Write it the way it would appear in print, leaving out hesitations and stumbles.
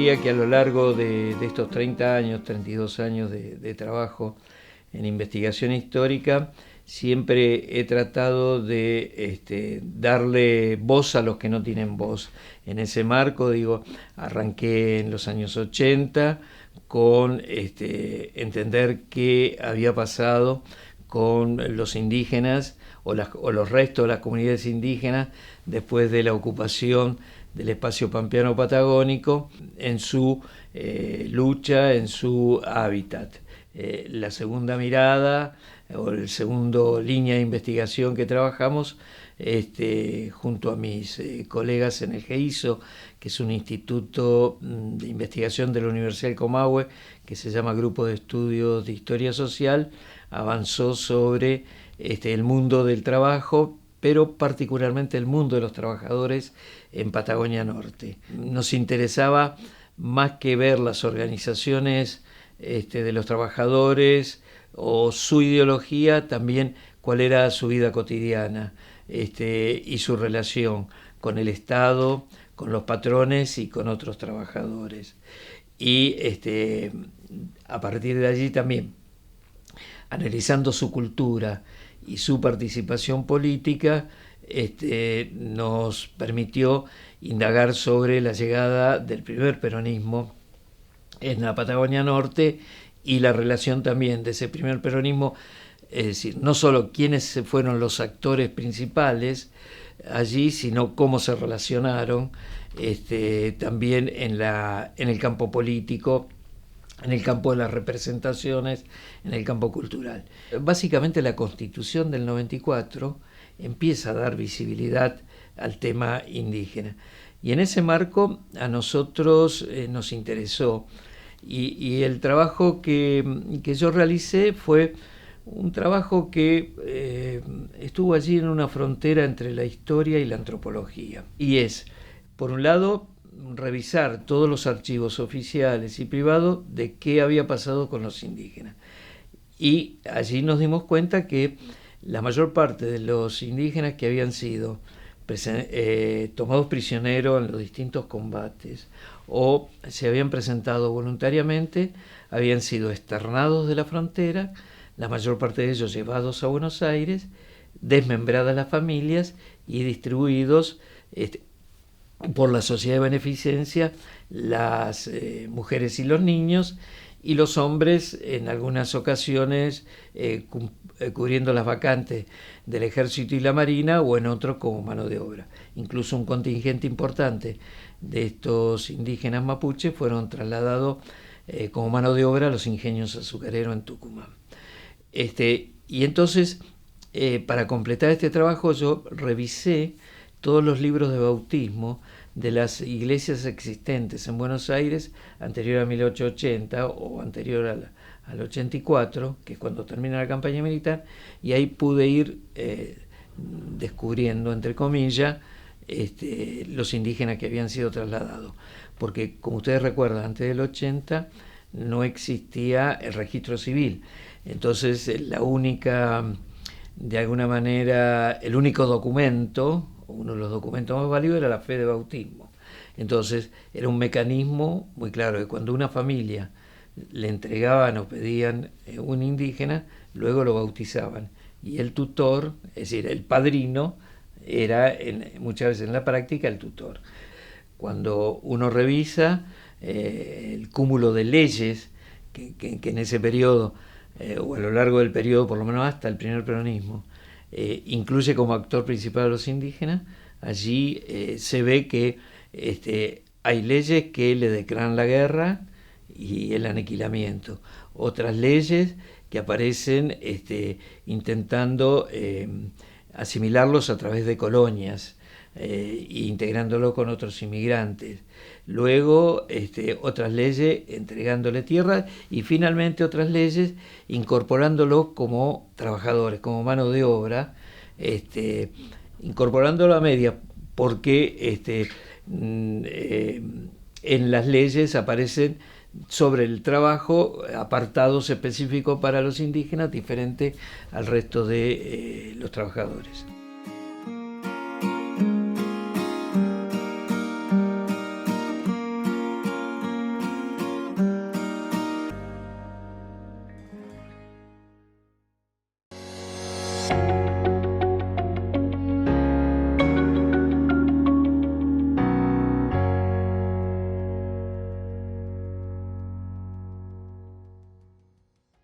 diría que a lo largo de estos 30 años, 32 años de trabajo en investigación histórica, siempre he tratado de darle voz a los que no tienen voz. En ese marco, digo, arranqué en los años 80 con entender qué había pasado con los indígenas o los restos de las comunidades indígenas después de la ocupación del espacio pampeano patagónico en su lucha, en su hábitat. La segunda mirada o el segundo línea de investigación que trabajamos junto a mis colegas en el GEISO, que es un instituto de investigación de la Universidad del Comahue, que se llama Grupo de Estudios de Historia Social, avanzó sobre el mundo del trabajo, pero particularmente el mundo de los trabajadores en Patagonia Norte. Nos interesaba más que ver las organizaciones de los trabajadores o su ideología, también cuál era su vida cotidiana y su relación con el Estado, con los patrones y con otros trabajadores. Y a partir de allí también, analizando su cultura y su participación política, nos permitió indagar sobre la llegada del primer peronismo en la Patagonia Norte y la relación también de ese primer peronismo, es decir, no solo quiénes fueron los actores principales allí, sino cómo se relacionaron también en el campo político, en el campo de las representaciones, en el campo cultural. Básicamente la Constitución del 94 empieza a dar visibilidad al tema indígena. Y en ese marco a nosotros nos interesó. Y el trabajo que yo realicé fue un trabajo que estuvo allí en una frontera entre la historia y la antropología. Y es, por un lado, revisar todos los archivos oficiales y privados de qué había pasado con los indígenas. Y allí nos dimos cuenta que la mayor parte de los indígenas que habían sido tomados prisioneros en los distintos combates o se habían presentado voluntariamente, habían sido externados de la frontera, la mayor parte de ellos llevados a Buenos Aires, desmembradas las familias y distribuidos por la sociedad de beneficencia, las mujeres y los niños, y los hombres en algunas ocasiones cubriendo las vacantes del ejército y la marina, o en otros como mano de obra. Incluso un contingente importante de estos indígenas mapuches fueron trasladados como mano de obra a los ingenios azucareros en Tucumán. Y entonces, para completar este trabajo, yo revisé todos los libros de bautismo de las iglesias existentes en Buenos Aires anterior a 1880 o anterior al 84, que es cuando termina la campaña militar, y ahí pude ir descubriendo, entre comillas, los indígenas que habían sido trasladados. Porque, como ustedes recuerdan, antes del 80 no existía el registro civil. Entonces, de alguna manera, el único documento, uno de los documentos más válidos, era la fe de bautismo. Entonces, era un mecanismo muy claro que cuando una familia le entregaban o pedían un indígena, luego lo bautizaban. Y el tutor, es decir, el padrino, era muchas veces en la práctica el tutor. Cuando uno revisa el cúmulo de leyes que en ese periodo, o a lo largo del periodo, por lo menos hasta el primer peronismo, incluye como actor principal a los indígenas, allí se ve que hay leyes que le declaran la guerra y el aniquilamiento, otras leyes que aparecen intentando asimilarlos a través de colonias, e integrándolo con otros inmigrantes. Luego otras leyes entregándole tierra y finalmente otras leyes incorporándolo como trabajadores, como mano de obra, incorporándolo a media, porque en las leyes aparecen sobre el trabajo apartados específicos para los indígenas, diferente al resto de los trabajadores.